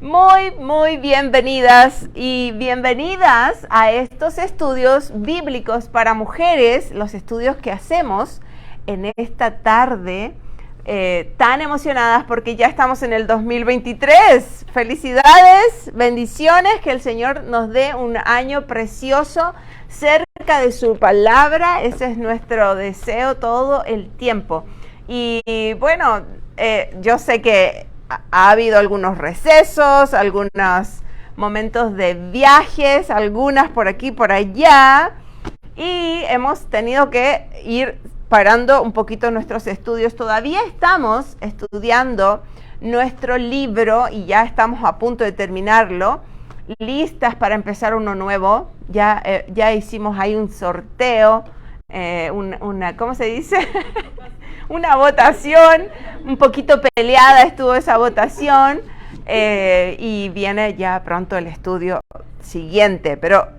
Muy bienvenidas y bienvenidas a estos estudios bíblicos para mujeres, los estudios que hacemos en esta tarde tan emocionadas porque ya estamos en el 2023. Felicidades, bendiciones, que el Señor nos dé un año precioso cerca de su palabra. Ese es nuestro deseo todo el tiempo. Y bueno, yo sé que ha habido algunos recesos, algunos momentos de viajes, algunas por aquí, por allá, y hemos tenido que ir parando un poquito nuestros estudios. Todavía estamos estudiando nuestro libro y ya estamos a punto de terminarlo, listas para empezar uno nuevo. Ya hicimos ahí un sorteo, ¿cómo se dice? Una votación, un poquito peleada estuvo esa votación, y viene ya pronto el estudio siguiente, pero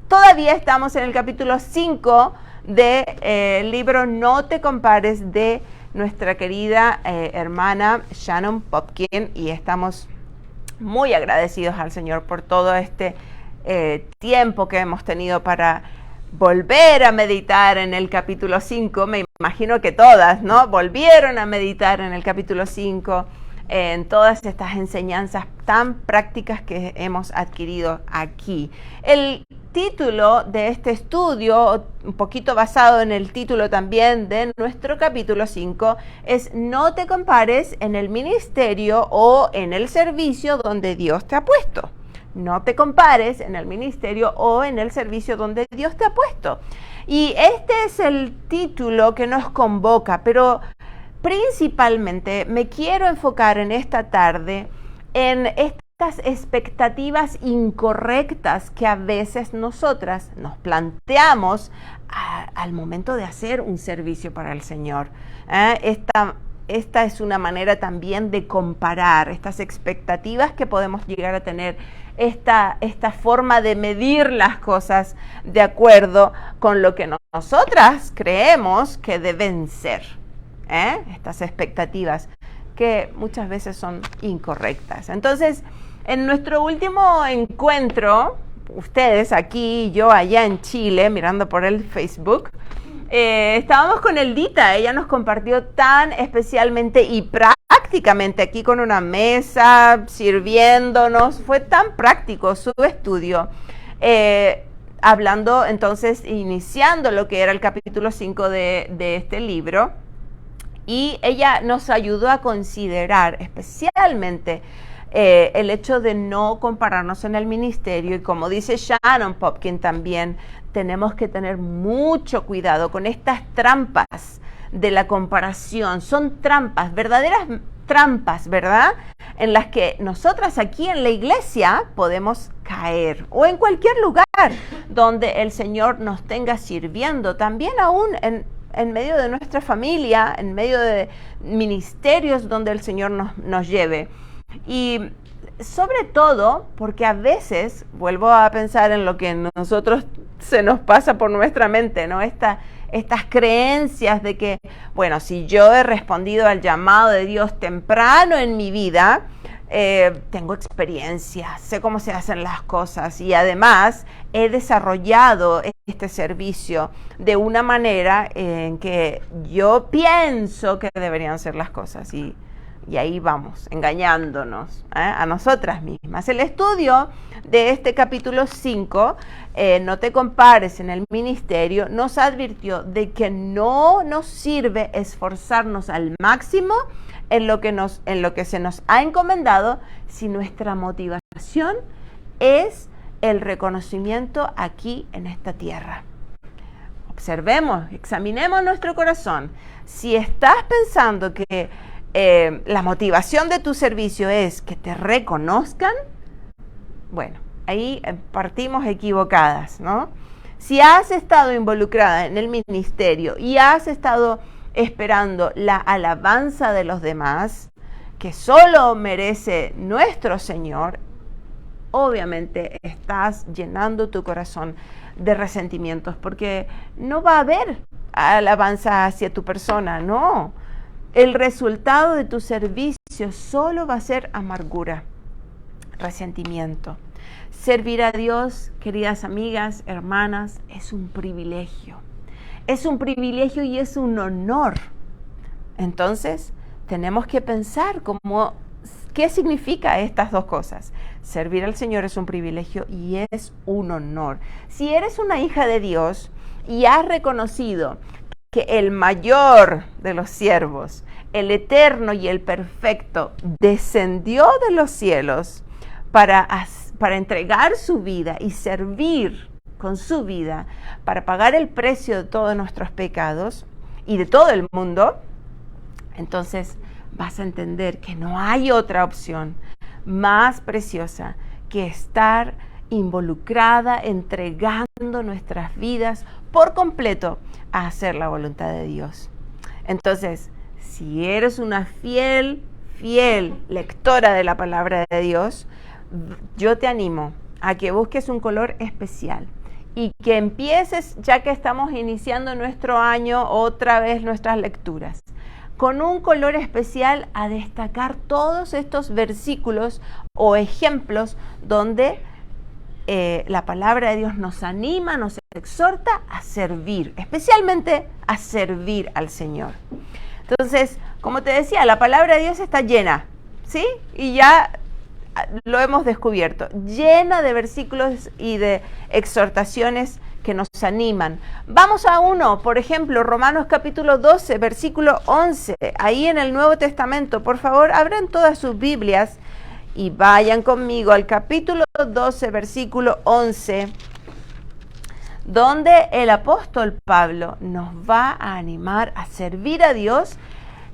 todavía estamos en el capítulo 5 del libro No te compares, de nuestra querida hermana Shannon Popkin, y estamos muy agradecidos al Señor por todo este tiempo que hemos tenido para volver a meditar en el capítulo 5. Me imagino que todas, ¿no? Volvieron a meditar en el capítulo 5, en todas estas enseñanzas tan prácticas que hemos adquirido aquí. El título de este estudio, un poquito basado en el título también de nuestro capítulo 5, es No te compares en el ministerio o en el servicio donde Dios te ha puesto. No te compares en el ministerio o en el servicio donde Dios te ha puesto. Y este es el título que nos convoca, pero principalmente me quiero enfocar en esta tarde en estas expectativas incorrectas que a veces nosotras nos planteamos al momento de hacer un servicio para el Señor. Esta es una manera también de comparar estas expectativas que podemos llegar a tener, esta forma de medir las cosas de acuerdo con lo que nosotras creemos que deben ser. Estas expectativas que muchas veces son incorrectas. Entonces, en nuestro último encuentro, ustedes aquí y yo allá en Chile, mirando por el Facebook, estábamos con Eldita. Ella nos compartió tan especialmente y prácticamente aquí con una mesa, sirviéndonos. Fue tan práctico su estudio, hablando entonces, iniciando lo que era el capítulo 5 de este libro. Y ella nos ayudó a considerar especialmente el hecho de no compararnos en el ministerio. Y como dice Shannon Popkin también, tenemos que tener mucho cuidado con estas trampas de la comparación. Son trampas, verdaderas trampas, ¿verdad? En las que nosotras aquí en la iglesia podemos caer, o en cualquier lugar donde el Señor nos tenga sirviendo, también aún en medio de nuestra familia, en medio de ministerios donde el Señor nos lleve. Y sobre todo porque a veces, vuelvo a pensar en lo que nosotros se nos pasa por nuestra mente, ¿no? Estas creencias de que, bueno, si yo he respondido al llamado de Dios temprano en mi vida, tengo experiencia, sé cómo se hacen las cosas, y además he desarrollado este servicio de una manera en que yo pienso que deberían ser las cosas, y ahí vamos, engañándonos a nosotras mismas. El estudio de este capítulo 5, No te compares en el ministerio, nos advirtió de que no nos sirve esforzarnos al máximo en lo que se nos ha encomendado si nuestra motivación es el reconocimiento aquí en esta tierra. Observemos, examinemos nuestro corazón. Si estás pensando que la motivación de tu servicio es que te reconozcan, bueno, ahí partimos equivocadas, ¿no? Si has estado involucrada en el ministerio y has estado esperando la alabanza de los demás, que solo merece nuestro Señor, obviamente estás llenando tu corazón de resentimientos, porque no va a haber alabanza hacia tu persona, no. El resultado de tu servicio solo va a ser amargura. resentimiento. Servir a Dios, queridas amigas, hermanas, es un privilegio. Es un privilegio y es un honor. Entonces, tenemos que pensar qué significa estas dos cosas. Servir al Señor es un privilegio y es un honor. Si eres una hija de Dios y has reconocido que el mayor de los siervos, el eterno y el perfecto, descendió de los cielos para entregar su vida y servir con su vida para pagar el precio de todos nuestros pecados y de todo el mundo, entonces vas a entender que no hay otra opción más preciosa que estar involucrada, entregando nuestras vidas por completo a hacer la voluntad de Dios. Entonces, si eres una fiel lectora de la palabra de Dios, yo te animo a que busques un color especial y que empieces, ya que estamos iniciando nuestro año, otra vez nuestras lecturas, con un color especial a destacar todos estos versículos o ejemplos donde la palabra de Dios nos anima, nos exhorta a servir, especialmente a servir al Señor. Entonces, como te decía, la palabra de Dios está llena, ¿sí? Y ya lo hemos descubierto, llena de versículos y de exhortaciones que nos animan. Vamos a uno, por ejemplo, Romanos capítulo 12, versículo 11, ahí en el Nuevo Testamento. Por favor, abran todas sus Biblias y vayan conmigo al capítulo 12, versículo 11, donde el apóstol Pablo nos va a animar a servir a Dios,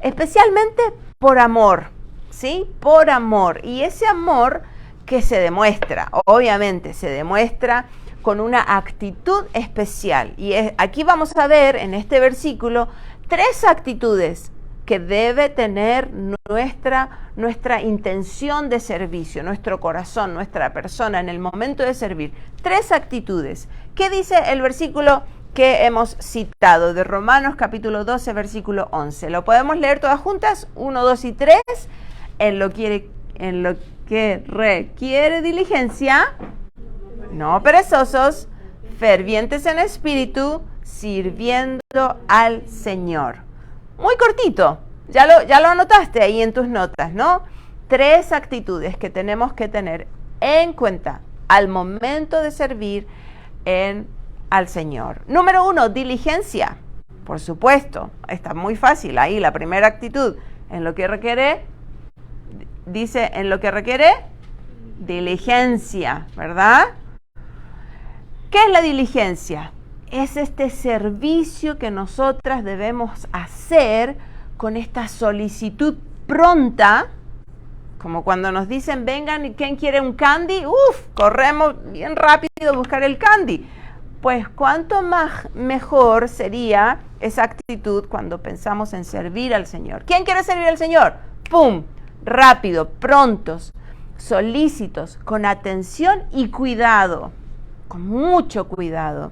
especialmente por amor, ¿sí? Por amor. Y ese amor que se demuestra, obviamente se demuestra con una actitud especial. Y aquí vamos a ver en este versículo 3 actitudes que debe tener nuestra intención de servicio, nuestro corazón, nuestra persona en el momento de servir. 3 actitudes. ¿Qué dice el versículo que hemos citado de Romanos capítulo 12, versículo 11? ¿Lo podemos leer todas juntas? 1, 2 y 3. En lo que requiere diligencia, no perezosos, fervientes en espíritu, sirviendo al Señor. Muy cortito, ya lo anotaste ahí en tus notas, ¿no? 3 actitudes que tenemos que tener en cuenta al momento de servir al Señor. Número 1, diligencia. Por supuesto, está muy fácil ahí la primera actitud. En lo que requiere diligencia, ¿verdad? ¿Qué es la diligencia? Es este servicio que nosotras debemos hacer con esta solicitud pronta, como cuando nos dicen, vengan, ¿quién quiere un candy? Corremos bien rápido a buscar el candy. Pues cuánto más mejor sería esa actitud cuando pensamos en servir al Señor. ¿Quién quiere servir al Señor? ¡Pum! Rápido, prontos, solícitos, con atención y cuidado. Con mucho cuidado.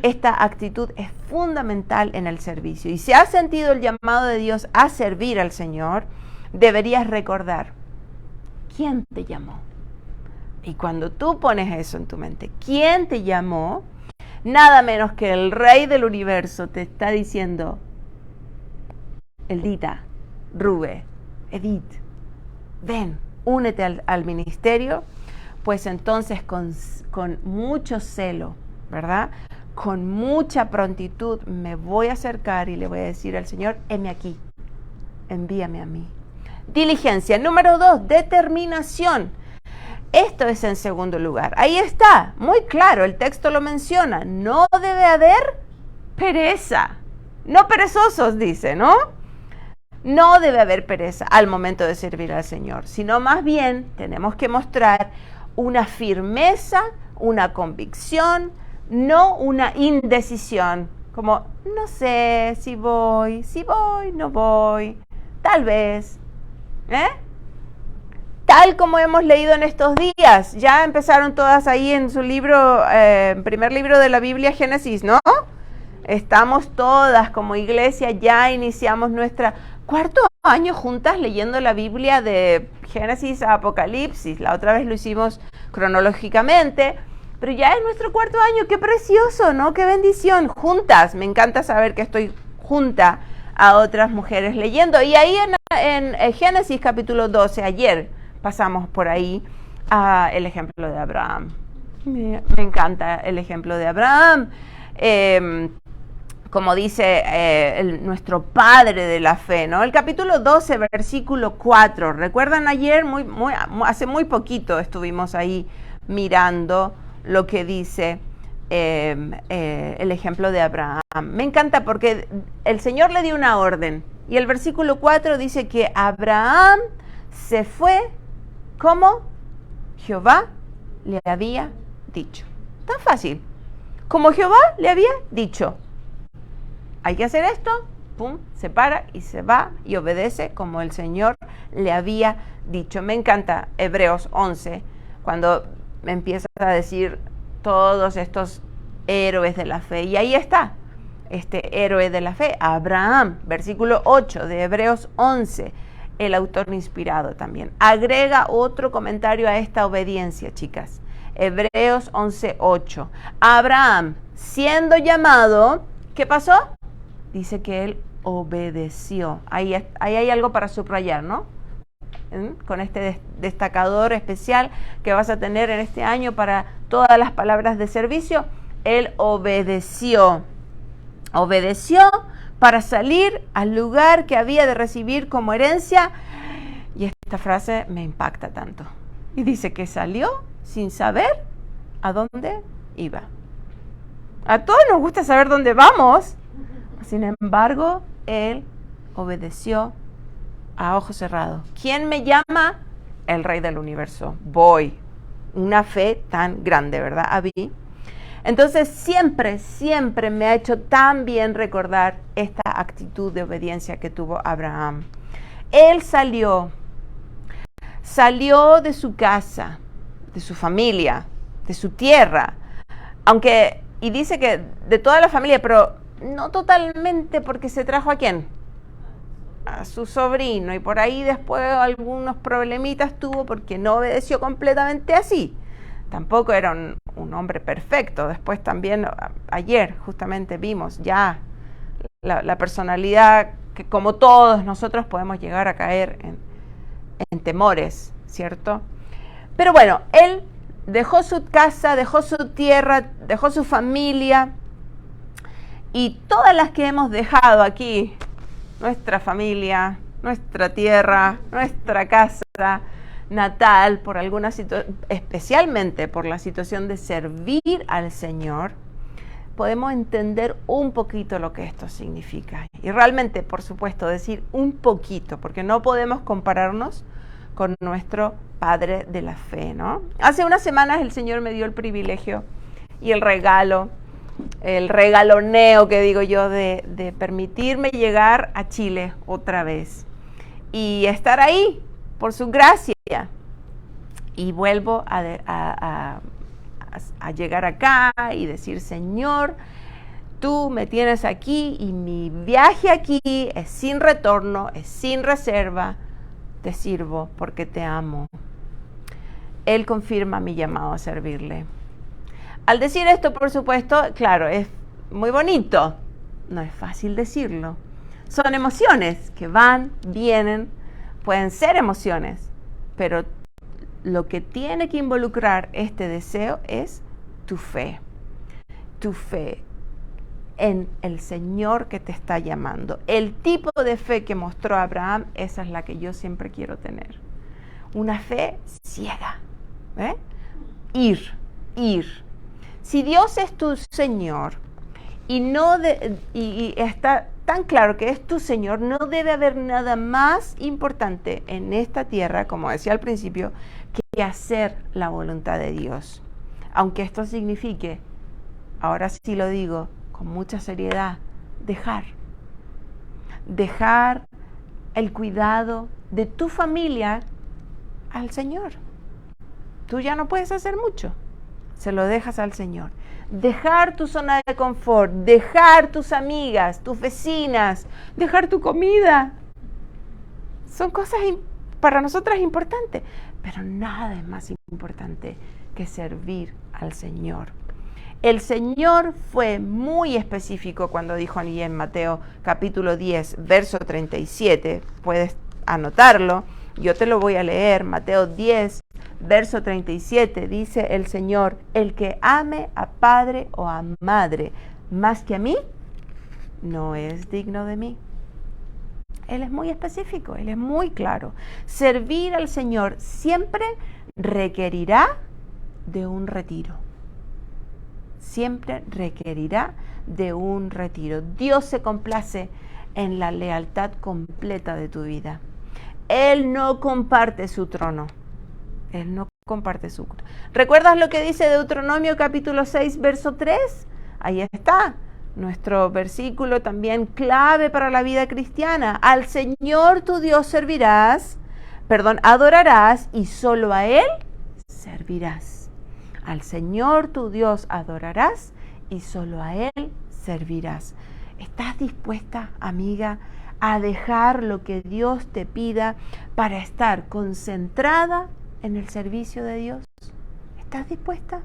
Esta actitud es fundamental en el servicio. Y si has sentido el llamado de Dios a servir al Señor, deberías recordar quién te llamó. Y cuando tú pones eso en tu mente, quién te llamó, nada menos que el Rey del Universo te está diciendo, Eldita, Rubén, Edith, ven, únete al ministerio. Pues entonces con mucho celo, ¿verdad? Con mucha prontitud me voy a acercar y le voy a decir al Señor, heme aquí, envíame a mí. Diligencia. Número 2, determinación. Esto es en segundo lugar. Ahí está, muy claro, el texto lo menciona. No debe haber pereza. No perezosos, dice, ¿no? No debe haber pereza al momento de servir al Señor, sino más bien tenemos que mostrar una firmeza, una convicción, no una indecisión, como no sé si voy, no voy, tal vez, Tal como hemos leído en estos días, ya empezaron todas ahí en su libro, primer libro de la Biblia, Génesis, ¿no? Estamos todas como iglesia, ya iniciamos nuestra cuarto año juntas leyendo la Biblia de Génesis a Apocalipsis. La otra vez lo hicimos cronológicamente, pero ya es nuestro cuarto año. ¡Qué precioso!, ¿no? ¡Qué bendición! Juntas. Me encanta saber que estoy junta a otras mujeres leyendo. Y ahí en Génesis capítulo 12, ayer pasamos por ahí el ejemplo de Abraham. Me encanta el ejemplo de Abraham. Como dice nuestro padre de la fe, ¿no? El capítulo 12, versículo 4. ¿Recuerdan ayer? Hace muy poquito estuvimos ahí mirando lo que dice el ejemplo de Abraham. Me encanta porque el Señor le dio una orden. Y el versículo 4 dice que Abraham se fue como Jehová le había dicho. Tan fácil. Como Jehová le había dicho. Hay que hacer esto, pum, se para y se va y obedece como el Señor le había dicho. Me encanta Hebreos 11, cuando me empieza a decir todos estos héroes de la fe. Y ahí está, este héroe de la fe, Abraham, versículo 8 de Hebreos 11, el autor inspirado también. Agrega otro comentario a esta obediencia, chicas. Hebreos 11:8. Abraham, siendo llamado, ¿qué pasó? Dice que él obedeció. Ahí hay algo para subrayar, ¿no? Con este destacador especial que vas a tener en este año para todas las palabras de servicio. Él obedeció. Obedeció para salir al lugar que había de recibir como herencia. Y esta frase me impacta tanto. Y dice que salió sin saber a dónde iba. A todos nos gusta saber dónde vamos. Sin embargo, él obedeció a ojos cerrados. ¿Quién me llama? El Rey del Universo. Voy. Una fe tan grande, ¿verdad, Abby? Entonces, siempre me ha hecho tan bien recordar esta actitud de obediencia que tuvo Abraham. Él salió de su casa, de su familia, de su tierra, y dice que de toda la familia, pero no totalmente, porque se trajo ¿a quién? A su sobrino, y por ahí después algunos problemitas tuvo porque no obedeció completamente así. Tampoco era un hombre perfecto. Después también, ayer justamente vimos ya la personalidad que como todos nosotros podemos llegar a caer en temores, ¿cierto? Pero bueno, él dejó su casa, dejó su tierra, dejó su familia. Y todas las que hemos dejado aquí, nuestra familia, nuestra tierra, nuestra casa natal, por alguna situación, especialmente por la situación de servir al Señor, podemos entender un poquito lo que esto significa. Y realmente, por supuesto, decir un poquito, porque no podemos compararnos con nuestro Padre de la fe, ¿no? Hace unas semanas el Señor me dio el privilegio y el regaloneo que digo yo de permitirme llegar a Chile otra vez y estar ahí por su gracia. Y vuelvo a llegar acá y decir: Señor, tú me tienes aquí y mi viaje aquí es sin retorno, es sin reserva. Te sirvo porque te amo. Él confirma mi llamado a servirle. Al decir esto, por supuesto, claro, es muy bonito. No es fácil decirlo. Son emociones que van, vienen, pueden ser emociones, pero lo que tiene que involucrar este deseo es tu fe. Tu fe en el Señor que te está llamando. El tipo de fe que mostró Abraham, esa es la que yo siempre quiero tener. Una fe ciega. Ir. Si Dios es tu Señor y está tan claro que es tu Señor, no debe haber nada más importante en esta tierra, como decía al principio, que hacer la voluntad de Dios. Aunque esto signifique, ahora sí lo digo con mucha seriedad, dejar el cuidado de tu familia al Señor. Tú ya no puedes hacer mucho, se lo dejas al Señor. Dejar tu zona de confort, dejar tus amigas, tus vecinas, dejar tu comida, son cosas para nosotras importantes, pero nada es más importante que servir al Señor. El Señor fue muy específico cuando dijo allí en Mateo capítulo 10, verso 37. Puedes anotarlo, yo te lo voy a leer. Mateo 10, verso 37, dice el Señor: el que ame a padre o a madre más que a mí, no es digno de mí. Él es muy específico, Él es muy claro. Servir al Señor siempre requerirá de un retiro. Siempre requerirá de un retiro. Dios se complace en la lealtad completa de tu vida. Él no comparte su trono. Él no comparte su trono. ¿Recuerdas lo que dice Deuteronomio capítulo 6, verso 3? Ahí está. Nuestro versículo también clave para la vida cristiana. Al Señor tu Dios adorarás y solo a Él servirás. Al Señor tu Dios adorarás y solo a Él servirás. ¿Estás dispuesta, amiga, a dejar lo que Dios te pida para estar concentrada en el servicio de Dios? ¿Estás dispuesta?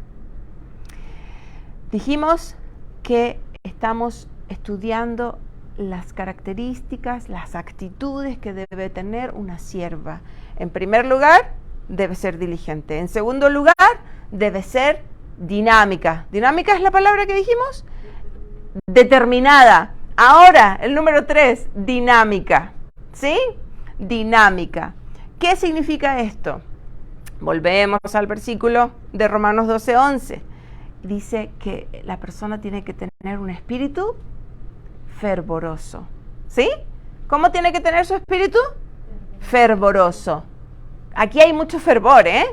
Dijimos que estamos estudiando las características, las actitudes que debe tener una sierva. En primer lugar, debe ser diligente. En segundo lugar, debe ser dinámica. ¿Dinámica es la palabra que dijimos? Determinada. Ahora, el número 3, dinámica. ¿Sí? Dinámica. ¿Qué significa esto? Volvemos al versículo de Romanos 12:11. Dice que la persona tiene que tener un espíritu fervoroso. ¿Sí? ¿Cómo tiene que tener su espíritu? Fervoroso. Aquí hay mucho fervor, ¿eh?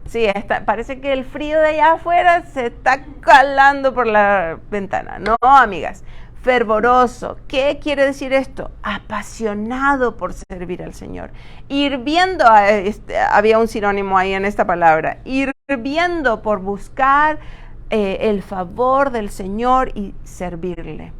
Sí, parece que el frío de allá afuera se está calando por la ventana. No, amigas. Fervoroso. ¿Qué quiere decir esto? Apasionado por servir al Señor. Hirviendo, había un sinónimo ahí en esta palabra. Hirviendo por buscar el favor del Señor y servirle.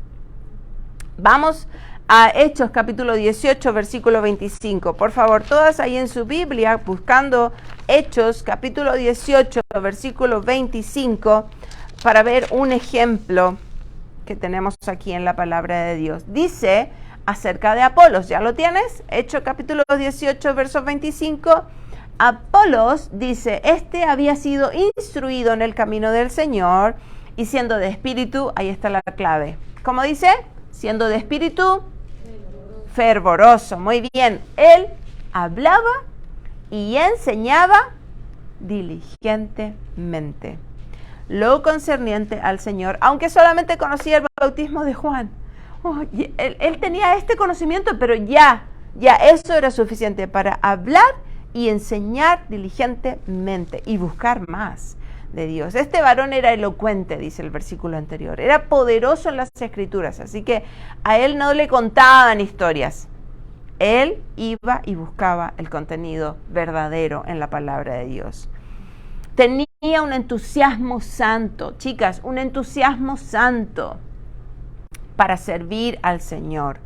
Vamos a Hechos capítulo 18, versículo 25. Por favor, todas ahí en su Biblia, buscando Hechos capítulo 18, versículo 25, para ver un ejemplo que tenemos aquí en la palabra de Dios. Dice acerca de Apolos, ¿ya lo tienes? Hechos capítulo 18, verso 25. Apolos dice, había sido instruido en el camino del Señor y siendo de espíritu, ahí está la clave. ¿Cómo dice? Siendo de espíritu fervoroso. Muy bien. Él hablaba y enseñaba diligentemente lo concerniente al Señor, aunque solamente conocía el bautismo de Juan. Él tenía este conocimiento, pero ya eso era suficiente para hablar y enseñar diligentemente y buscar más de Dios. Este varón era elocuente, dice el versículo anterior, era poderoso en las escrituras, así que a él no le contaban historias. Él iba y buscaba el contenido verdadero en la palabra de Dios. Tenía un entusiasmo santo, chicas, un entusiasmo santo para servir al Señor.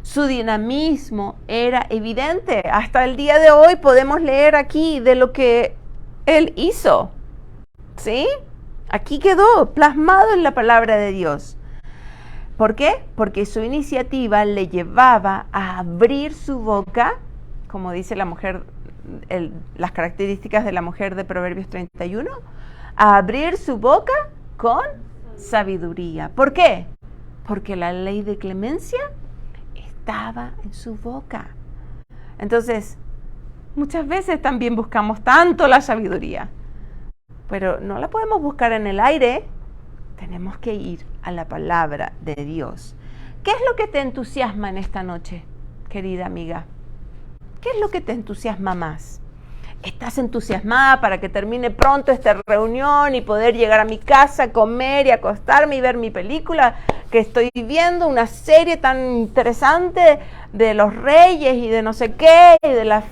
Su dinamismo era evidente. Hasta el día de hoy podemos leer aquí de lo que él hizo. ¿Sí? Aquí quedó plasmado en la palabra de Dios. ¿Por qué? Porque su iniciativa le llevaba a abrir su boca, como dice la mujer, las características de la mujer de Proverbios 31, a abrir su boca con sabiduría. ¿Por qué? Porque la ley de clemencia estaba en su boca. Entonces, muchas veces también buscamos tanto la sabiduría, pero no la podemos buscar en el aire. Tenemos que ir a la palabra de Dios. ¿Qué es lo que te entusiasma en esta noche, querida amiga? ¿Qué es lo que te entusiasma más? ¿Estás entusiasmada para que termine pronto esta reunión y poder llegar a mi casa, comer y acostarme y ver mi película que estoy viendo, una serie tan interesante de los reyes y de no sé qué, y de las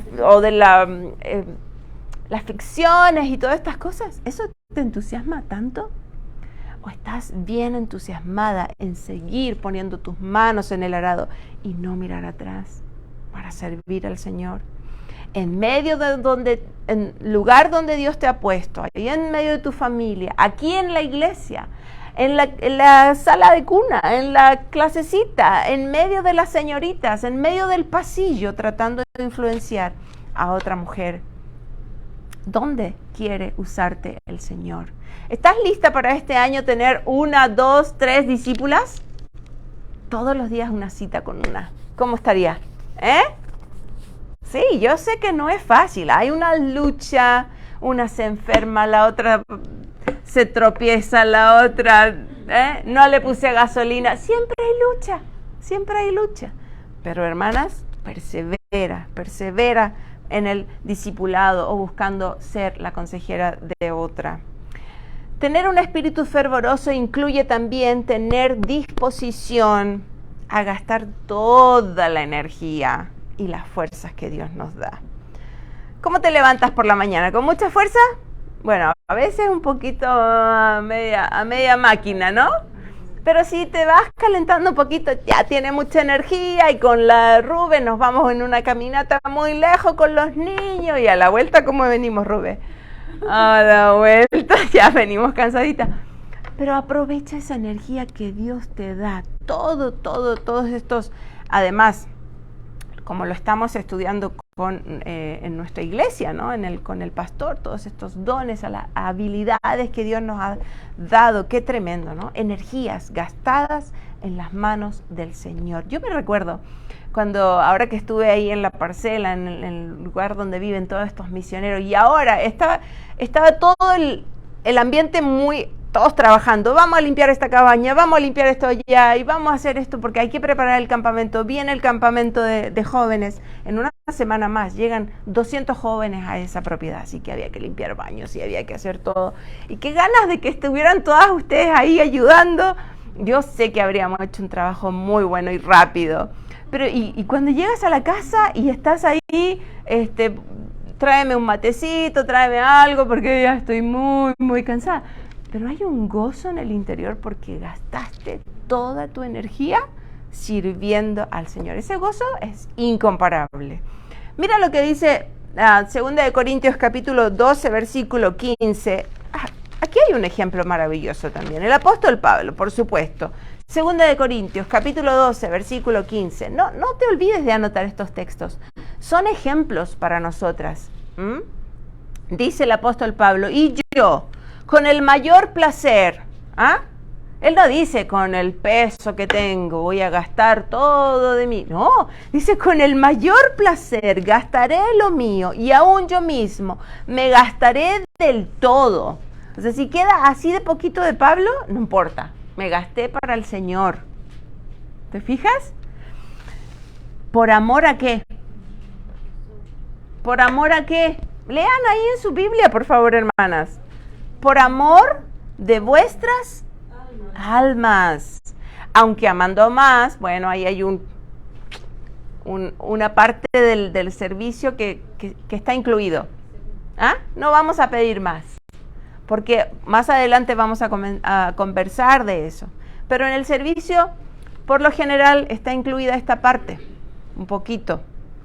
ficciones y todas estas cosas? ¿Eso te entusiasma tanto? ¿O estás bien entusiasmada en seguir poniendo tus manos en el arado y no mirar atrás? para servir al Señor. En medio de en lugar donde Dios te ha puesto, ahí en medio de tu familia, aquí en la iglesia, en la sala de cuna, en la clasecita, en medio de las señoritas, en medio del pasillo, tratando de influenciar a otra mujer. ¿Dónde quiere usarte el Señor? ¿Estás lista para este año tener 1, 2, 3 discípulas? Todos los días una cita con una. ¿Cómo estaría? Sí, yo sé que no es fácil. Hay una lucha, una se enferma, la otra se tropieza, la otra no le puse gasolina. Siempre hay lucha. Pero hermanas, persevera en el discipulado o buscando ser la consejera de otra. Tener un espíritu fervoroso incluye también tener disposición a gastar toda la energía y las fuerzas que Dios nos da. ¿Cómo te levantas por la mañana? ¿Con mucha fuerza? Bueno, a veces un poquito a media máquina, ¿no? Pero si te vas calentando un poquito, ya tiene mucha energía, y con la Rubén nos vamos en una caminata muy lejos con los niños, y a la vuelta, ¿cómo venimos, Rubén? A la vuelta ya venimos cansaditas. Pero aprovecha esa energía que Dios te da. Todos estos, además, como lo estamos estudiando en nuestra iglesia, ¿no? Con el pastor, todos estos dones, las habilidades que Dios nos ha dado, qué tremendo, ¿no? Energías gastadas en las manos del Señor. Yo me recuerdo ahora que estuve ahí en la parcela, en el lugar donde viven todos estos misioneros, y ahora estaba todo el ambiente todos trabajando. Vamos a limpiar esta cabaña, vamos a limpiar esto allá, y vamos a hacer esto porque hay que preparar el campamento. Viene el campamento de jóvenes. En una semana más llegan 200 jóvenes a esa propiedad, así que había que limpiar baños y había que hacer todo. Y qué ganas de que estuvieran todas ustedes ahí ayudando. Yo sé que habríamos hecho un trabajo muy bueno y rápido. Pero y cuando llegas a la casa y estás ahí, tráeme un matecito, tráeme algo porque ya estoy muy, muy cansada. Pero hay un gozo en el interior porque gastaste toda tu energía sirviendo al Señor. Ese gozo es incomparable. Mira lo que dice 2 Corintios capítulo 12, versículo 15. Aquí hay un ejemplo maravilloso también. El apóstol Pablo, por supuesto. 2 Corintios capítulo 12, versículo 15. No te olvides de anotar estos textos. Son ejemplos para nosotras. Dice el apóstol Pablo, y yo, con el mayor placer, él no dice con el peso que tengo voy a gastar todo de mí. No, dice con el mayor placer gastaré lo mío, y aún yo mismo me gastaré del todo. O sea, si queda así de poquito de Pablo, no importa, me gasté para el Señor. ¿Te fijas? ¿Por amor a qué? ¿Por amor a qué? Lean ahí en su Biblia, por favor, hermanas. Por amor de vuestras almas. Aunque amando más, bueno, ahí hay una parte del servicio que está incluido. No vamos a pedir más, porque más adelante vamos a conversar de eso. Pero en el servicio, por lo general, está incluida esta parte, un poquito,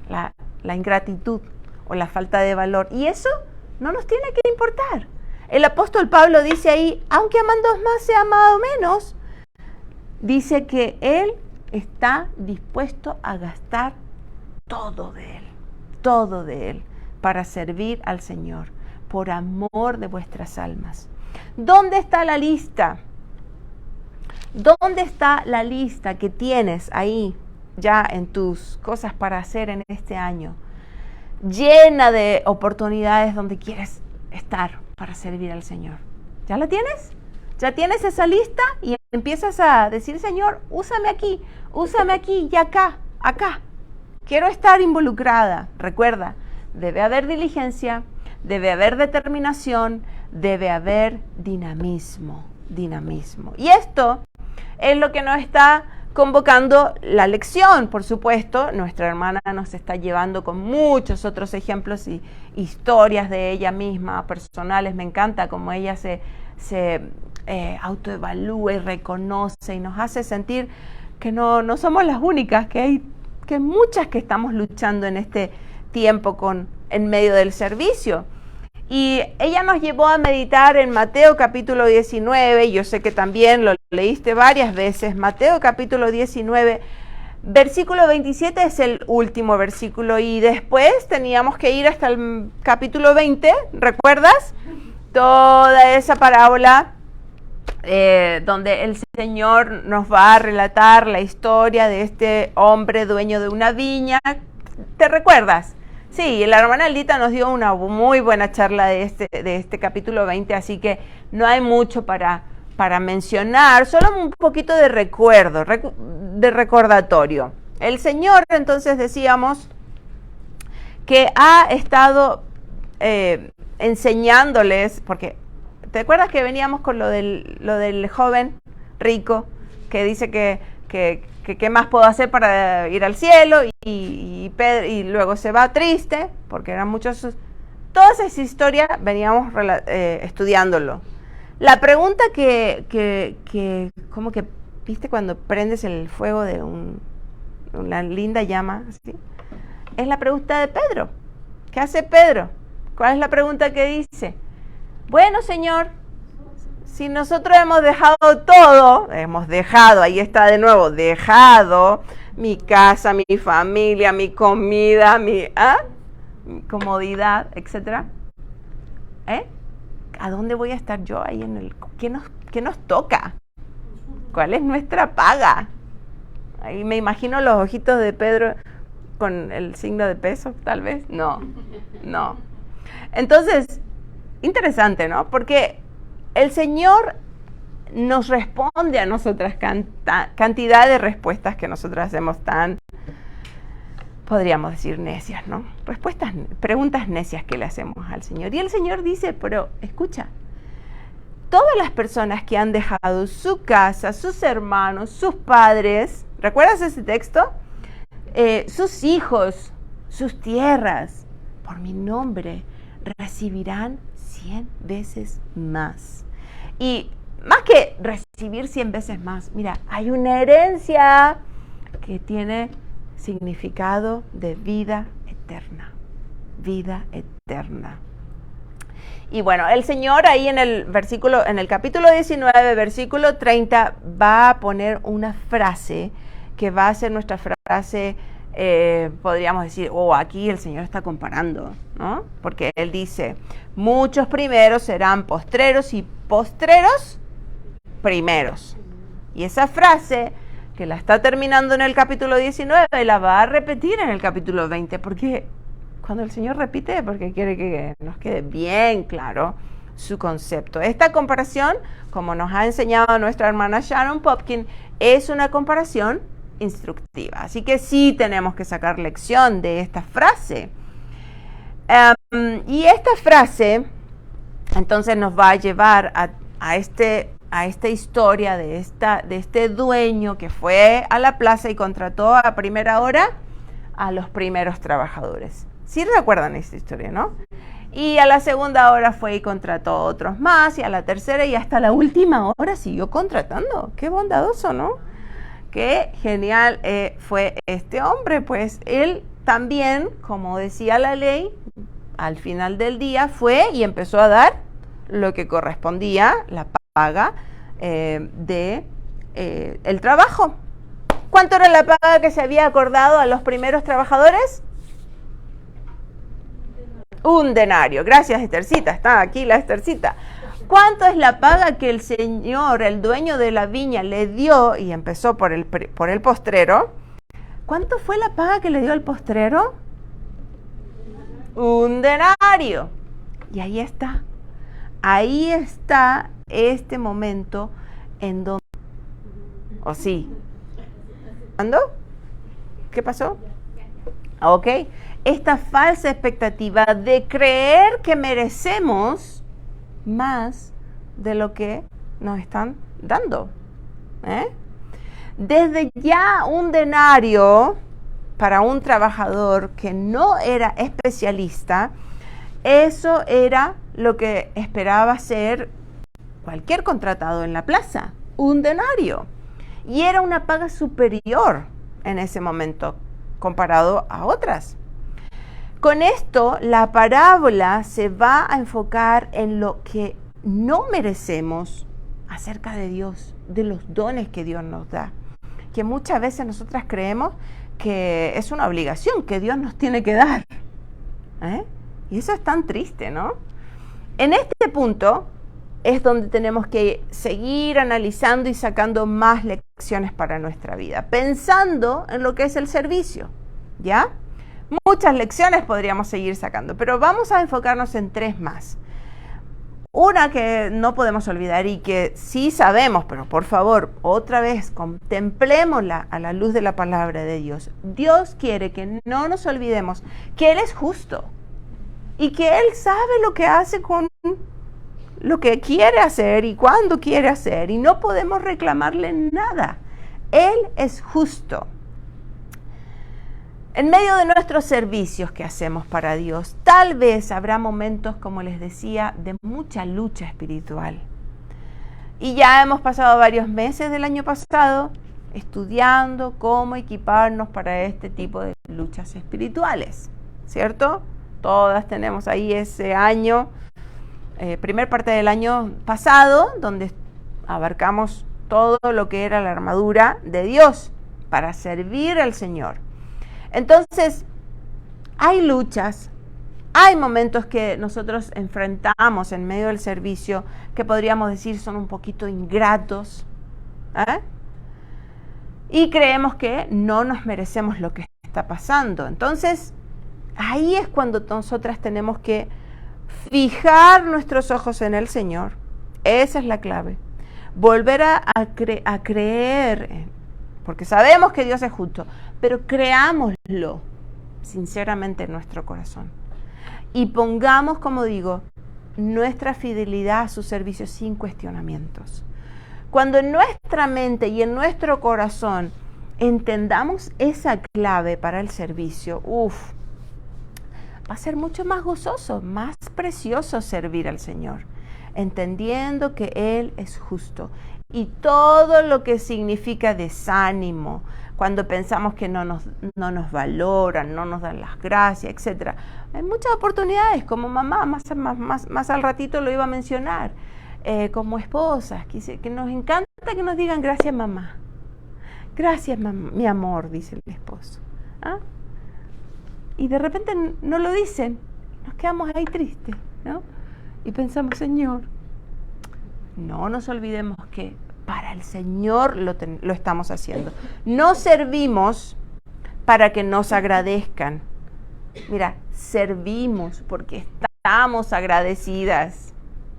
la ingratitud o la falta de valor. Y eso no nos tiene que importar. El apóstol Pablo dice ahí, aunque amando más sea amado menos, dice que él está dispuesto a gastar todo de él, para servir al Señor, por amor de vuestras almas. ¿Dónde está la lista? ¿Dónde está la lista que tienes ahí ya en tus cosas para hacer en este año? Llena de oportunidades donde quieres estar para servir al Señor. ¿Ya la tienes? ¿Ya tienes esa lista? Y empiezas a decir, Señor, úsame aquí y acá. Quiero estar involucrada. Recuerda, debe haber diligencia, debe haber determinación, debe haber dinamismo. Y esto es lo que nos está convocando la lección. Por supuesto, nuestra hermana nos está llevando con muchos otros ejemplos y historias de ella misma, personales. Me encanta cómo ella se autoevalúa y reconoce y nos hace sentir que no somos las únicas, que hay que muchas que estamos luchando en este tiempo en medio del servicio. Y ella nos llevó a meditar en Mateo capítulo 19, yo sé que también lo leíste varias veces, Mateo capítulo 19, versículo 27 es el último versículo y después teníamos que ir hasta el capítulo 20, ¿recuerdas? Toda esa parábola donde el Señor nos va a relatar la historia de este hombre dueño de una viña, ¿te recuerdas? Sí, la hermana Aldita nos dio una muy buena charla de este capítulo 20, así que no hay mucho para mencionar, solo un poquito de recuerdo, de recordatorio. El Señor, entonces decíamos, que ha estado enseñándoles, porque ¿te acuerdas que veníamos con lo del joven rico que dice que qué más puedo hacer para ir al cielo y luego se va triste porque eran muchos? Toda esa historia veníamos estudiándolo. La pregunta que como que viste cuando prendes el fuego de una linda llama, ¿sí? Es la pregunta de Pedro. ¿Qué hace Pedro? ¿Cuál es la pregunta que dice? Bueno, Señor, si nosotros hemos dejado todo, ahí está de nuevo, dejado mi casa, mi familia, mi comida, mi comodidad, etcétera, ¿a dónde voy a estar yo ahí ¿qué nos toca? ¿Cuál es nuestra paga? Ahí me imagino los ojitos de Pedro con el signo de peso, tal vez. No. Entonces, interesante, ¿no? Porque el Señor nos responde a nosotras cantidad de respuestas que nosotras hacemos podríamos decir necias, ¿no? Preguntas necias que le hacemos al Señor. Y el Señor dice, pero escucha, todas las personas que han dejado su casa, sus hermanos, sus padres, ¿recuerdas ese texto? Sus hijos, sus tierras, por mi nombre, recibirán 100 veces más. Y más que recibir 100 veces más, mira, hay una herencia que tiene significado de vida eterna. Vida eterna. Y bueno, el Señor ahí en el capítulo 19, versículo 30, va a poner una frase que va a ser nuestra frase, podríamos decir, aquí el Señor está comparando, ¿no? Porque Él dice, muchos primeros serán postreros y postreros primeros. Y esa frase, que la está terminando en el capítulo 19, la va a repetir en el capítulo 20, porque cuando el Señor repite, porque quiere que nos quede bien claro su concepto. Esta comparación, como nos ha enseñado nuestra hermana Sharon Popkin, es una comparación instructiva. Así que sí tenemos que sacar lección de esta frase. Y esta frase, entonces, nos va a llevar a esta historia de este dueño que fue a la plaza y contrató a primera hora a los primeros trabajadores. Sí recuerdan esta historia, ¿no? Y a la segunda hora fue y contrató a otros más, y a la tercera y hasta la última hora siguió contratando. Qué bondadoso, ¿no? Qué genial fue este hombre. Pues él también, como decía la ley, al final del día fue y empezó a dar lo que correspondía, la paga el trabajo. ¿Cuánto era la paga que se había acordado a los primeros trabajadores? Un denario. Gracias, Estercita. Está aquí la Estercita. ¿Cuánto es la paga que el señor, el dueño de la viña, le dio? Y empezó por el postrero. ¿Cuánto fue la paga que le dio al postrero? Un denario. Y ahí está. Ahí está este momento en donde... ¿O sí? ¿Cuándo? ¿Qué pasó? Ok. Esta falsa expectativa de creer que merecemos más de lo que nos están dando. Desde ya un denario para un trabajador que no era especialista, eso era lo que esperaba ser cualquier contratado en la plaza, un denario. Y era una paga superior en ese momento comparado a otras. Con esto, la parábola se va a enfocar en lo que no merecemos acerca de Dios, de los dones que Dios nos da, que muchas veces nosotras creemos que es una obligación que Dios nos tiene que dar. Y eso es tan triste, ¿no? En este punto es donde tenemos que seguir analizando y sacando más lecciones para nuestra vida, pensando en lo que es el servicio, ¿ya? Muchas lecciones podríamos seguir sacando, pero vamos a enfocarnos en 3 más. Una que no podemos olvidar y que sí sabemos, pero por favor, otra vez, contemplémosla a la luz de la palabra de Dios. Dios quiere que no nos olvidemos que Él es justo y que Él sabe lo que hace con lo que quiere hacer y cuándo quiere hacer, y no podemos reclamarle nada. Él es justo. En medio de nuestros servicios que hacemos para Dios, tal vez habrá momentos, como les decía, de mucha lucha espiritual. Y ya hemos pasado varios meses del año pasado estudiando cómo equiparnos para este tipo de luchas espirituales, ¿cierto? Todas tenemos ahí ese año, primer parte del año pasado, donde abarcamos todo lo que era la armadura de Dios para servir al Señor. Entonces, hay luchas, hay momentos que nosotros enfrentamos en medio del servicio que podríamos decir son un poquito ingratos, y creemos que no nos merecemos lo que está pasando. Entonces, ahí es cuando nosotras tenemos que fijar nuestros ojos en el Señor. Esa es la clave. Volver a creer, porque sabemos que Dios es justo, pero creámoslo sinceramente en nuestro corazón. Y pongamos, como digo, nuestra fidelidad a su servicio sin cuestionamientos. Cuando en nuestra mente y en nuestro corazón entendamos esa clave para el servicio, va a ser mucho más gozoso, más precioso servir al Señor, entendiendo que Él es justo. Y todo lo que significa desánimo, cuando pensamos que no nos valoran, no nos dan las gracias, etc. Hay muchas oportunidades, como mamá, más al ratito lo iba a mencionar, como esposas, que nos encanta que nos digan gracias mamá. Gracias mamá, mi amor, dice el esposo. Y de repente no lo dicen, nos quedamos ahí tristes, ¿no? Y pensamos, Señor, no nos olvidemos que para el Señor lo estamos haciendo. No servimos para que nos agradezcan. Mira, servimos porque estamos agradecidas.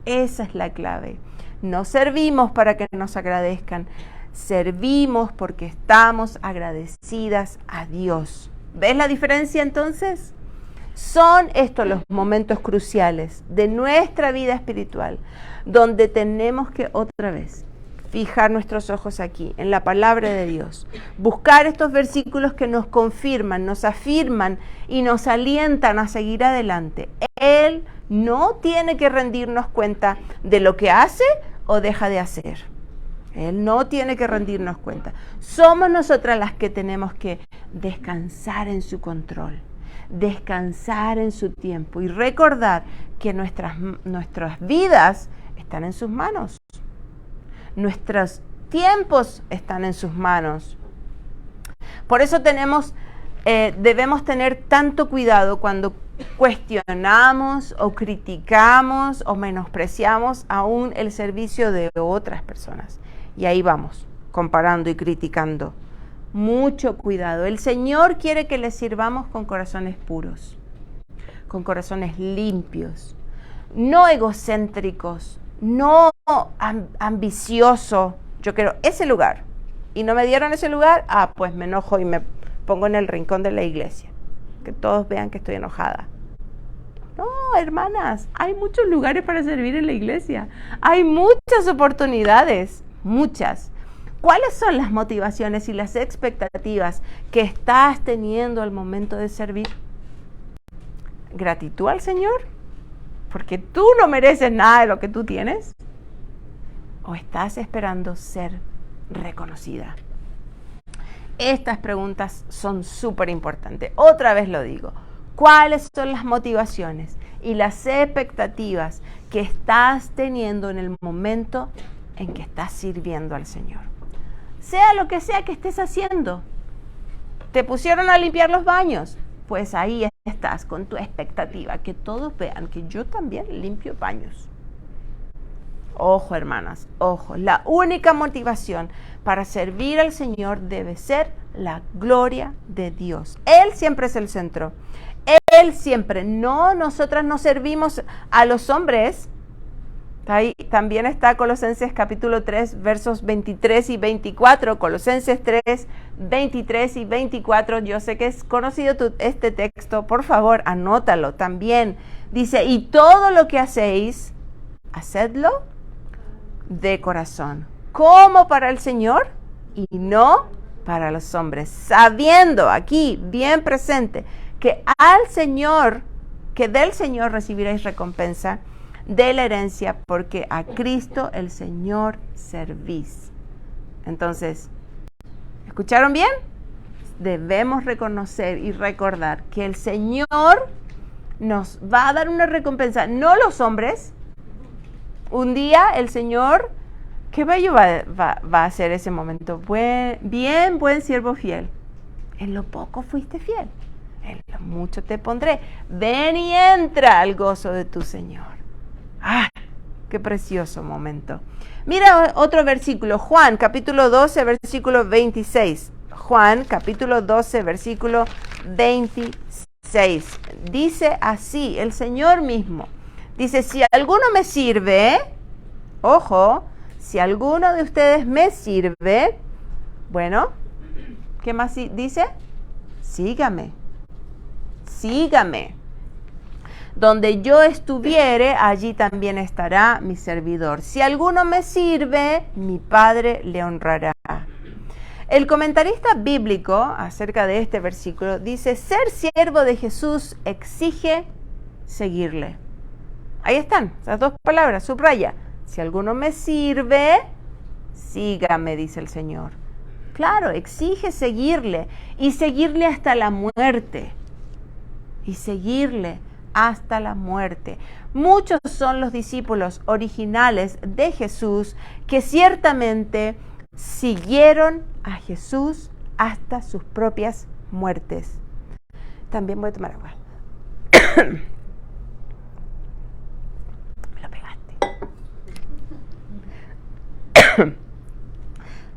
Esa es la clave. No servimos para que nos agradezcan. Servimos porque estamos agradecidas a Dios. ¿Ves la diferencia entonces? Son estos los momentos cruciales de nuestra vida espiritual, donde tenemos que otra vez fijar nuestros ojos aquí, en la palabra de Dios. Buscar estos versículos que nos confirman, nos afirman y nos alientan a seguir adelante. Él no tiene que rendirnos cuenta de lo que hace o deja de hacer. Él no tiene que rendirnos cuenta. Somos nosotras las que tenemos que descansar en su control, descansar en su tiempo y recordar que nuestras vidas están en sus manos. Nuestros tiempos están en sus manos. Por eso debemos tener tanto cuidado cuando cuestionamos o criticamos o menospreciamos aún el servicio de otras personas. Y ahí vamos, comparando y criticando. Mucho cuidado. El Señor quiere que le sirvamos con corazones puros, con corazones limpios, no egocéntricos, no ambicioso. Yo quiero ese lugar y no me dieron ese lugar, pues me enojo y me pongo en el rincón de la iglesia, que todos vean que estoy enojada. No, hermanas, hay muchos lugares para servir en la iglesia, hay muchas oportunidades, muchas. ¿Cuáles son las motivaciones y las expectativas que estás teniendo al momento de servir? ¿Gratitud al Señor? Porque tú no mereces nada de lo que tú tienes. ¿O estás esperando ser reconocida? Estas preguntas son súper importantes. Otra vez lo digo. ¿Cuáles son las motivaciones y las expectativas que estás teniendo en el momento en que estás sirviendo al Señor? Sea lo que sea que estés haciendo. ¿Te pusieron a limpiar los baños? Pues ahí estás con tu expectativa, que todos vean que yo también limpio baños. Ojo, hermanas, ojo. La única motivación para servir al Señor debe ser la gloria de Dios. Él siempre es el centro. Él siempre. No, nosotras no servimos a los hombres. Ahí también está Colosenses capítulo 3, versos 23 y 24. Colosenses 3, 23 y 24. Yo sé que es conocido este texto. Por favor, anótalo también. Dice, y todo lo que hacéis, hacedlo de corazón, como para el Señor y no para los hombres, sabiendo aquí, bien presente, que del Señor recibiréis recompensa de la herencia, porque a Cristo el Señor servís. Entonces, ¿escucharon bien? Debemos reconocer y recordar que el Señor nos va a dar una recompensa, no los hombres. Un día el Señor, qué bello va a hacer ese momento. Buen siervo fiel. En lo poco fuiste fiel, en lo mucho te pondré. Ven y entra al gozo de tu Señor. ¡Ah! ¡Qué precioso momento! Mira otro versículo, Juan capítulo 12, versículo 26. Juan capítulo 12, versículo 26. Dice así, el Señor mismo. Dice, si alguno me sirve, ojo, si alguno de ustedes me sirve, bueno, ¿qué más dice? Sígame. Donde yo estuviere, allí también estará mi servidor. Si alguno me sirve, mi Padre le honrará. El comentarista bíblico acerca de este versículo dice, ser siervo de Jesús exige seguirle. Ahí están, esas dos palabras, subraya. Si alguno me sirve, sígame, dice el Señor. Claro, exige seguirle y seguirle hasta la muerte. Muchos son los discípulos originales de Jesús que ciertamente siguieron a Jesús hasta sus propias muertes. También voy a tomar agua.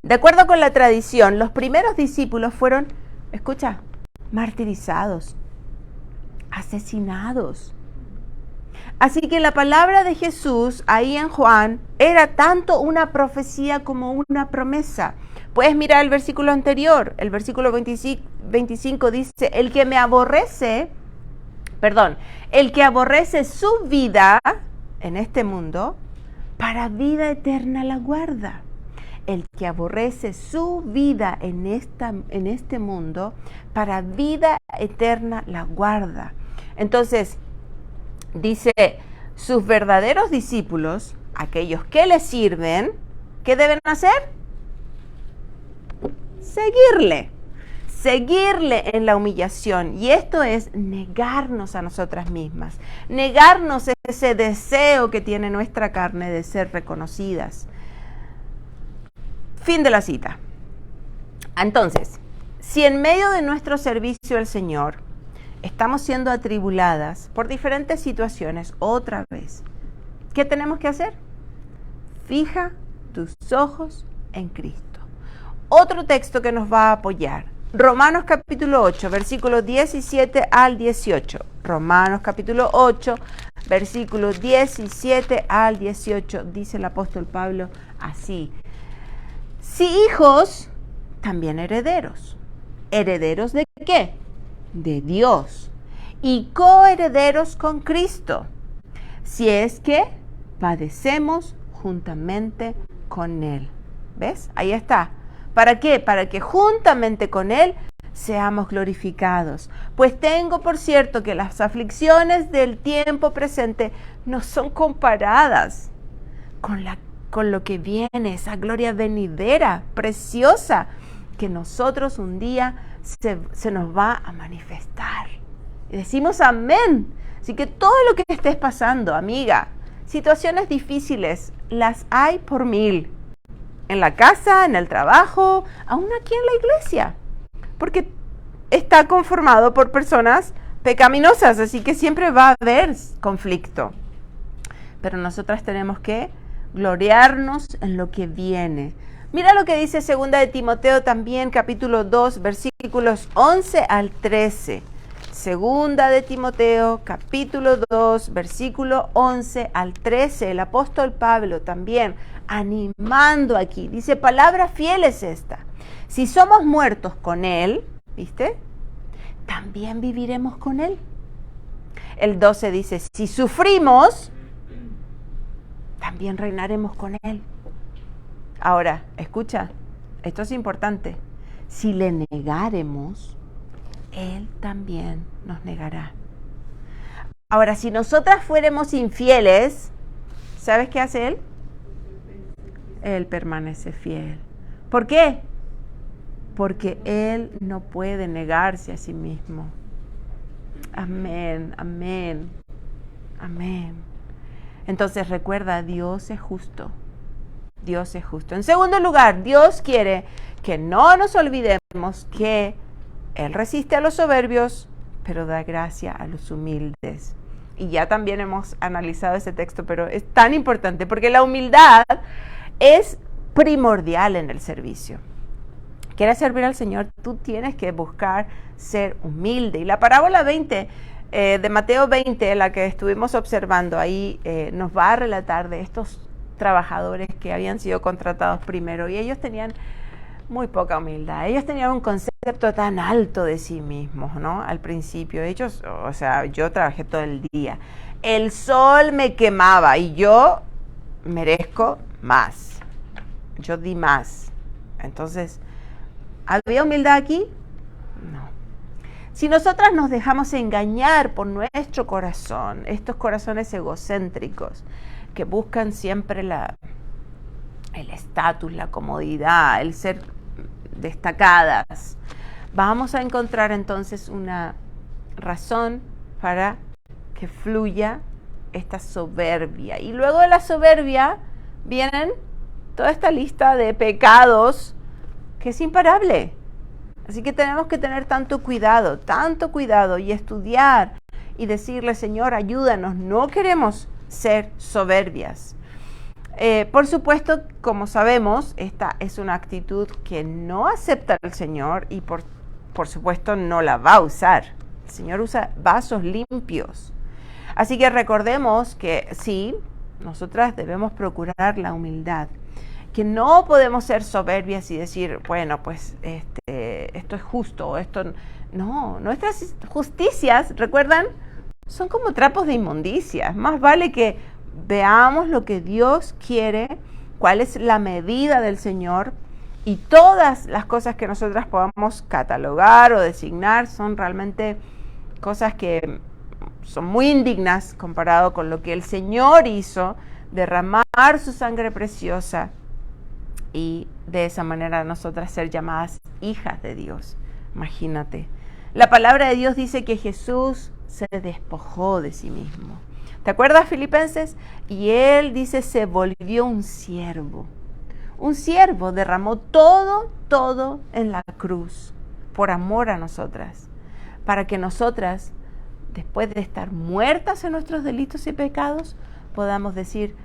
De acuerdo con la tradición, los primeros discípulos fueron, escucha, martirizados, asesinados. Así que la palabra de Jesús ahí en Juan era tanto una profecía como una promesa. Puedes mirar el versículo anterior, el versículo 25 dice, el que aborrece su vida en este mundo, para vida eterna la guarda. El que aborrece su vida en este mundo, para vida eterna la guarda. Entonces, dice, sus verdaderos discípulos, aquellos que le sirven, ¿qué deben hacer? Seguirle en la humillación. Y esto es negarnos a nosotras mismas, negarnos ese deseo que tiene nuestra carne de ser reconocidas. Fin de la cita. Entonces, si en medio de nuestro servicio al Señor estamos siendo atribuladas por diferentes situaciones otra vez, ¿qué tenemos que hacer? Fija tus ojos en Cristo. Otro texto que nos va a apoyar, Romanos capítulo 8, versículos 17 al 18. Romanos capítulo 8, versículos 17 al 18, dice el apóstol Pablo así. Si hijos, también herederos. ¿Herederos de qué? De Dios. Y coherederos con Cristo. Si es que padecemos juntamente con Él. ¿Ves? Ahí está. ¿Para qué? Para que juntamente con Él seamos glorificados. Pues tengo por cierto que las aflicciones del tiempo presente no son comparadas con lo que viene, esa gloria venidera, preciosa, que nosotros un día se nos va a manifestar. Y decimos amén. Así que todo lo que estés pasando, amiga, situaciones difíciles, las hay por mil. En la casa, en el trabajo, aún aquí en la iglesia. Porque está conformado por personas pecaminosas, así que siempre va a haber conflicto. Pero nosotras tenemos que gloriarnos en lo que viene. Mira lo que dice 2 de Timoteo también, capítulo 2, versículos 11 al 13. 2 de Timoteo, capítulo 2, versículo 11 al 13. El apóstol Pablo también animando aquí. Dice, palabra fiel es esta. Si somos muertos con Él, ¿viste? También viviremos con Él. El 12 dice, si sufrimos, también reinaremos con Él. Ahora, escucha, esto es importante. Si le negáremos, Él también nos negará. Ahora, si nosotras fuéramos infieles, ¿sabes qué hace Él? Él permanece fiel. ¿Por qué? Porque Él no puede negarse a sí mismo. Amén, amén, amén. Entonces recuerda, Dios es justo. Dios es justo. En segundo lugar, Dios quiere que no nos olvidemos que Él resiste a los soberbios, pero da gracia a los humildes. Y ya también hemos analizado ese texto, pero es tan importante porque la humildad es primordial en el servicio. ¿Quieres servir al Señor? Tú tienes que buscar ser humilde. Y la parábola 20 de Mateo 20, la que estuvimos observando ahí, nos va a relatar de estos trabajadores que habían sido contratados primero y ellos tenían muy poca humildad. Ellos tenían un concepto tan alto de sí mismos, ¿no? Al principio, ellos, o sea, yo trabajé todo el día. El sol me quemaba y yo merezco más. Yo di más. Entonces, ¿había humildad aquí? No. Si nosotras nos dejamos engañar por nuestro corazón, estos corazones egocéntricos que buscan siempre el estatus, la comodidad, el ser destacadas, vamos a encontrar entonces una razón para que fluya esta soberbia. Y luego de la soberbia vienen toda esta lista de pecados que es imparable. Así que tenemos que tener tanto cuidado y estudiar y decirle, Señor, ayúdanos, no queremos ser soberbias. Por supuesto, como sabemos, esta es una actitud que no acepta el Señor y por supuesto no la va a usar. El Señor usa vasos limpios. Así que recordemos que sí, nosotras debemos procurar la humildad, que no podemos ser soberbias y decir, bueno, pues esto es justo o esto no. Nuestras justicias, ¿recuerdan? Son como trapos de inmundicia. Más vale que veamos lo que Dios quiere, cuál es la medida del Señor, y todas las cosas que nosotras podamos catalogar o designar son realmente cosas que son muy indignas comparado con lo que el Señor hizo, derramar su sangre preciosa y de esa manera nosotras ser llamadas hijas de Dios. Imagínate. La palabra de Dios dice que Jesús se despojó de sí mismo. ¿Te acuerdas, Filipenses? Y Él dice, se volvió un siervo. Un siervo derramó todo en la cruz por amor a nosotras, para que nosotras, después de estar muertas en nuestros delitos y pecados, podamos decir,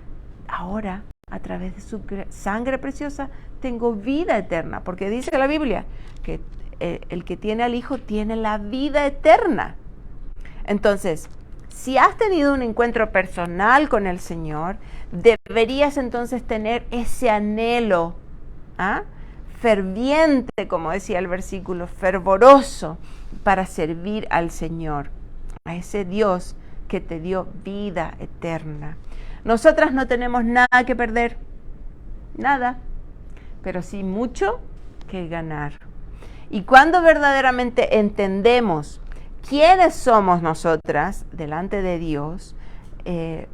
ahora, a través de su sangre preciosa, tengo vida eterna. Porque dice la Biblia que el que tiene al Hijo tiene la vida eterna. Entonces, si has tenido un encuentro personal con el Señor, deberías entonces tener ese anhelo ferviente, como decía el versículo, fervoroso, para servir al Señor, a ese Dios que te dio vida eterna. Nosotras no tenemos nada que perder, nada, pero sí mucho que ganar. Y cuando verdaderamente entendemos quiénes somos nosotras delante de Dios,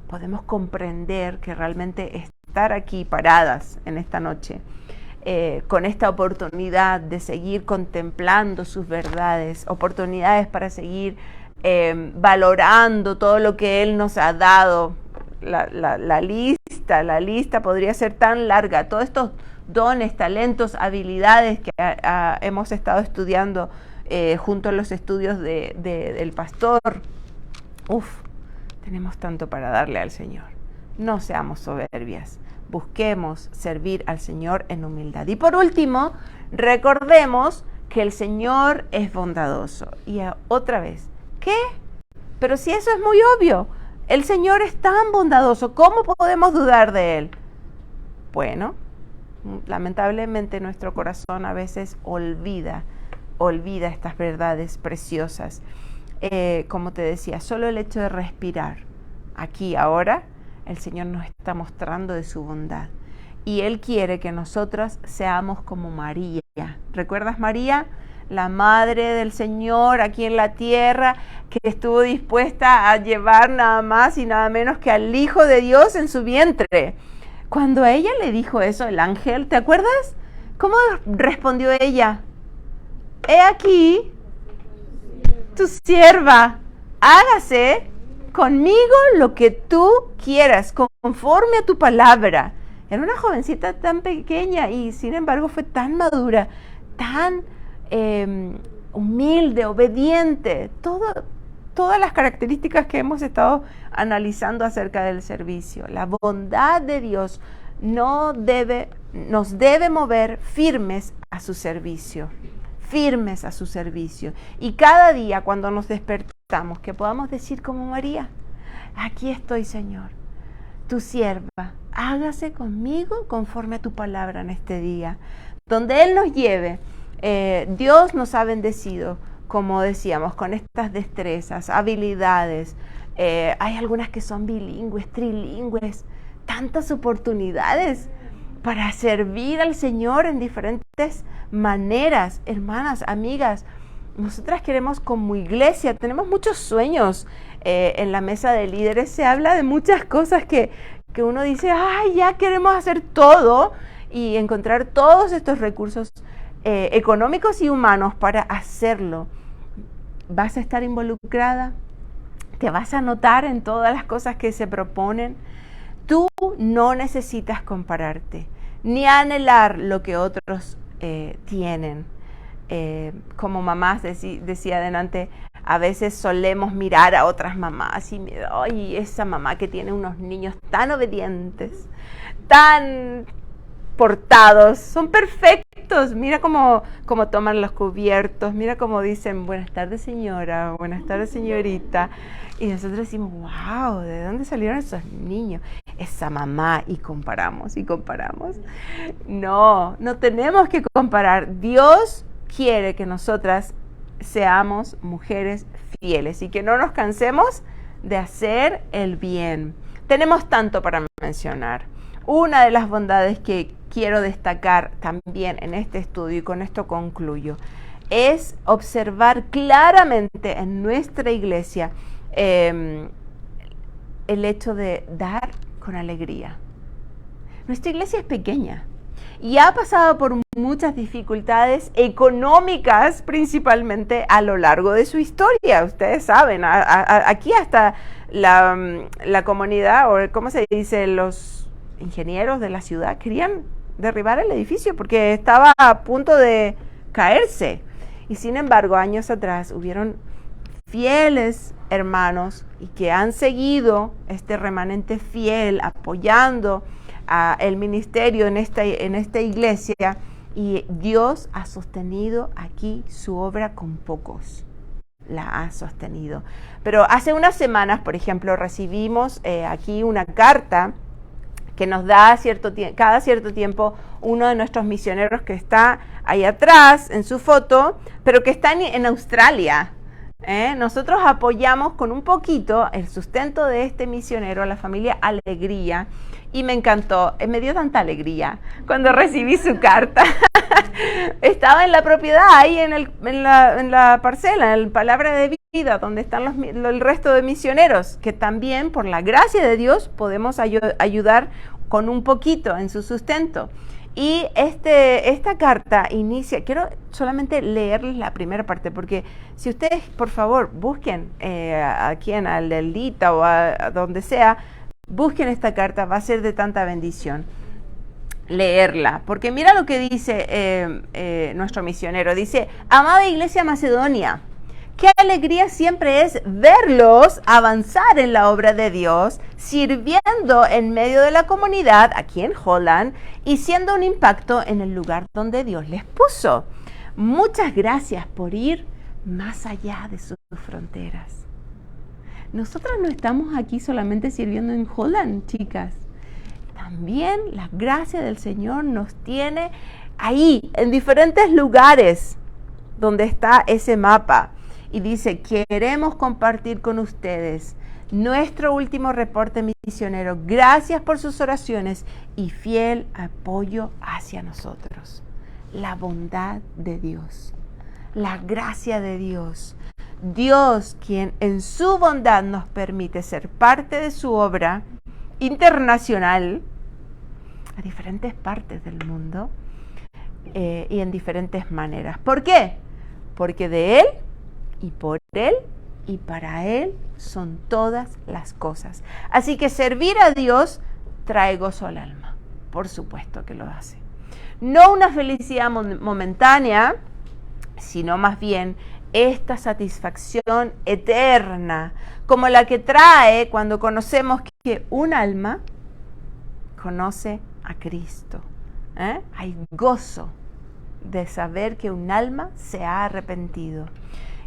podemos comprender que realmente estar aquí paradas en esta noche con esta oportunidad de seguir contemplando sus verdades, oportunidades para seguir valorando todo lo que Él nos ha dado. La lista podría ser tan larga. Todos estos dones, talentos, habilidades que hemos estado estudiando junto a los estudios del pastor. Tenemos tanto para darle al Señor. No seamos soberbias. Busquemos servir al Señor en humildad. Y por último, recordemos que el Señor es bondadoso. Y otra vez, ¿qué? Pero si eso es muy obvio. El Señor es tan bondadoso. ¿Cómo podemos dudar de Él? Bueno, lamentablemente nuestro corazón a veces olvida estas verdades preciosas. Como te decía, solo el hecho de respirar aquí, ahora, el Señor nos está mostrando de su bondad. Y Él quiere que nosotras seamos como María. ¿Recuerdas María? La madre del Señor aquí en la tierra, que estuvo dispuesta a llevar nada más y nada menos que al Hijo de Dios en su vientre. Cuando a ella le dijo eso, el ángel, ¿te acuerdas? ¿Cómo respondió ella? He aquí tu sierva, hágase conmigo lo que tú quieras, conforme a tu palabra. Era una jovencita tan pequeña y sin embargo fue tan madura, tan humilde, obediente, todas las características que hemos estado analizando acerca del servicio. La bondad de Dios nos debe mover firmes a su servicio. Firmes a su servicio. Y cada día cuando nos despertamos, que podamos decir como María: aquí estoy, Señor, tu sierva, hágase conmigo conforme a tu palabra en este día. Donde Él nos lleve, Dios nos ha bendecido, como decíamos, con estas destrezas, habilidades. Hay algunas que son bilingües, trilingües, tantas oportunidades para servir al Señor en diferentes maneras. Hermanas, amigas, nosotras queremos como iglesia, tenemos muchos sueños. En la mesa de líderes se habla de muchas cosas que uno dice, ay, ya queremos hacer todo y encontrar todos estos recursos económicos y humanos para hacerlo. ¿Vas a estar involucrada? ¿Te vas a notar en todas las cosas que se proponen? Tú no necesitas compararte, ni anhelar lo que otros tienen. Como mamás, decía adelante, a veces solemos mirar a otras mamás y ay, esa mamá que tiene unos niños tan obedientes, tan portados, son perfectos. Mira cómo toman los cubiertos, mira cómo dicen buenas tardes señora, buenas tardes señorita. Y nosotros decimos, wow, ¿de dónde salieron esos niños? Esa mamá, y comparamos. No tenemos que comparar. Dios quiere que nosotras seamos mujeres fieles y que no nos cansemos de hacer el bien. Tenemos tanto para mencionar. Una de las bondades que quiero destacar también en este estudio, y con esto concluyo, es observar claramente en nuestra iglesia el hecho de dar con alegría. Nuestra iglesia es pequeña y ha pasado por muchas dificultades económicas, principalmente a lo largo de su historia. Ustedes saben, aquí hasta la comunidad, o ¿cómo se dice?, los ingenieros de la ciudad querían derribar el edificio porque estaba a punto de caerse. Y sin embargo, años atrás hubieron fieles hermanos y que han seguido este remanente fiel apoyando el ministerio en esta iglesia, y Dios ha sostenido aquí su obra con pocos. La ha sostenido. Pero hace unas semanas, por ejemplo, recibimos aquí una carta que nos da cada cierto tiempo uno de nuestros misioneros que está ahí atrás en su foto, pero que está en Australia. Nosotros apoyamos con un poquito el sustento de este misionero, la familia Alegría, y me encantó, me dio tanta alegría cuando recibí su carta. Estaba en la propiedad, ahí en la parcela, en Palabra de Vida, donde están el resto de misioneros, que también por la gracia de Dios podemos ayudar con un poquito en su sustento. Y esta carta inicia, quiero solamente leerles la primera parte, porque si ustedes, por favor, busquen aquí en Aldita o a donde sea, busquen esta carta, va a ser de tanta bendición leerla, porque mira lo que dice nuestro misionero, dice: amada Iglesia Macedonia, qué alegría siempre es verlos avanzar en la obra de Dios, sirviendo en medio de la comunidad aquí en Holland y siendo un impacto en el lugar donde Dios les puso. Muchas gracias por ir más allá de sus fronteras. Nosotras no estamos aquí solamente sirviendo en Holland, chicas. También la gracia del Señor nos tiene ahí, en diferentes lugares donde está ese mapa. Y dice: queremos compartir con ustedes nuestro último reporte misionero. Gracias por sus oraciones y fiel apoyo hacia nosotros. La bondad de Dios, la gracia de Dios. Dios, quien en su bondad nos permite ser parte de su obra internacional a diferentes partes del mundo y en diferentes maneras. ¿Por qué? Porque de Él y por Él y para Él son todas las cosas. Así que servir a Dios trae gozo al alma. Por supuesto que lo hace. No una felicidad momentánea, sino más bien esta satisfacción eterna, como la que trae cuando conocemos que un alma conoce a Cristo. Hay gozo de saber que un alma se ha arrepentido.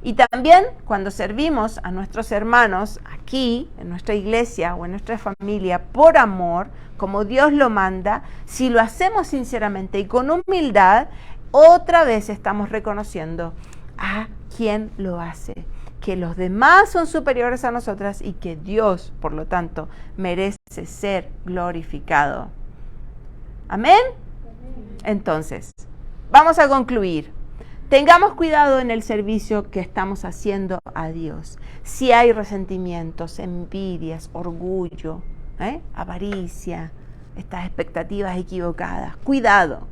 Y también cuando servimos a nuestros hermanos aquí, en nuestra iglesia o en nuestra familia, por amor, como Dios lo manda, si lo hacemos sinceramente y con humildad, otra vez estamos reconociendo a quien lo hace, que los demás son superiores a nosotras y que Dios, por lo tanto, merece ser glorificado. ¿Amén? Entonces, vamos a concluir. Tengamos cuidado en el servicio que estamos haciendo a Dios. Si hay resentimientos, envidias, orgullo, avaricia, estas expectativas equivocadas, cuidado.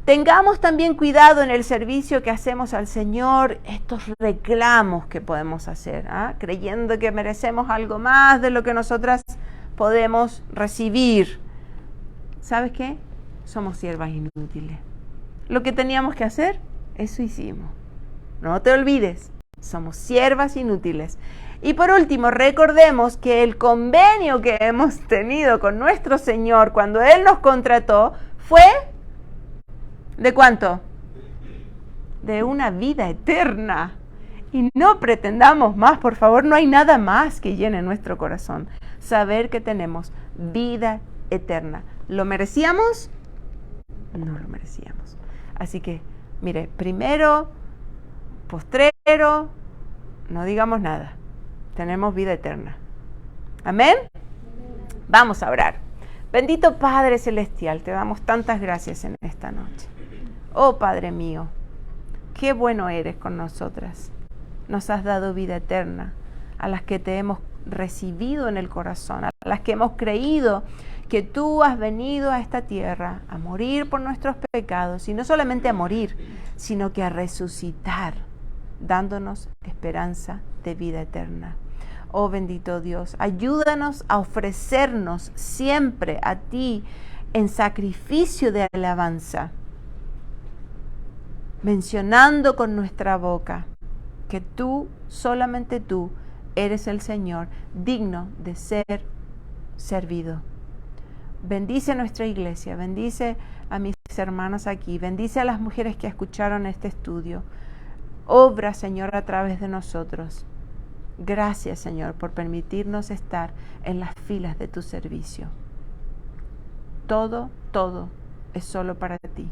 Tengamos también cuidado en el servicio que hacemos al Señor, estos reclamos que podemos hacer, creyendo que merecemos algo más de lo que nosotras podemos recibir. ¿Sabes qué? Somos siervas inútiles. Lo que teníamos que hacer, eso hicimos. No te olvides, somos siervas inútiles. Y por último, recordemos que el convenio que hemos tenido con nuestro Señor cuando Él nos contrató fue ¿de cuánto? De una vida eterna. Y no pretendamos más, por favor, no hay nada más que llene nuestro corazón. Saber que tenemos vida eterna. ¿Lo merecíamos? No lo merecíamos. Así que, mire, primero, postrero, no digamos nada. Tenemos vida eterna. ¿Amén? Vamos a orar. Bendito Padre Celestial, te damos tantas gracias en esta noche. Oh Padre mío, qué bueno eres con nosotras. Nos has dado vida eterna, a las que te hemos recibido en el corazón, a las que hemos creído que tú has venido a esta tierra a morir por nuestros pecados, y no solamente a morir, sino que a resucitar, dándonos esperanza de vida eterna. Oh bendito Dios, ayúdanos a ofrecernos siempre a ti en sacrificio de alabanza, mencionando con nuestra boca que tú, solamente tú, eres el Señor, digno de ser servido. Bendice nuestra iglesia, bendice a mis hermanas aquí, bendice a las mujeres que escucharon este estudio. Obra, Señor, a través de nosotros. Gracias, Señor, por permitirnos estar en las filas de tu servicio. Todo es solo para ti.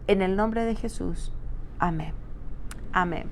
En el nombre de Jesús. Amén. Amén.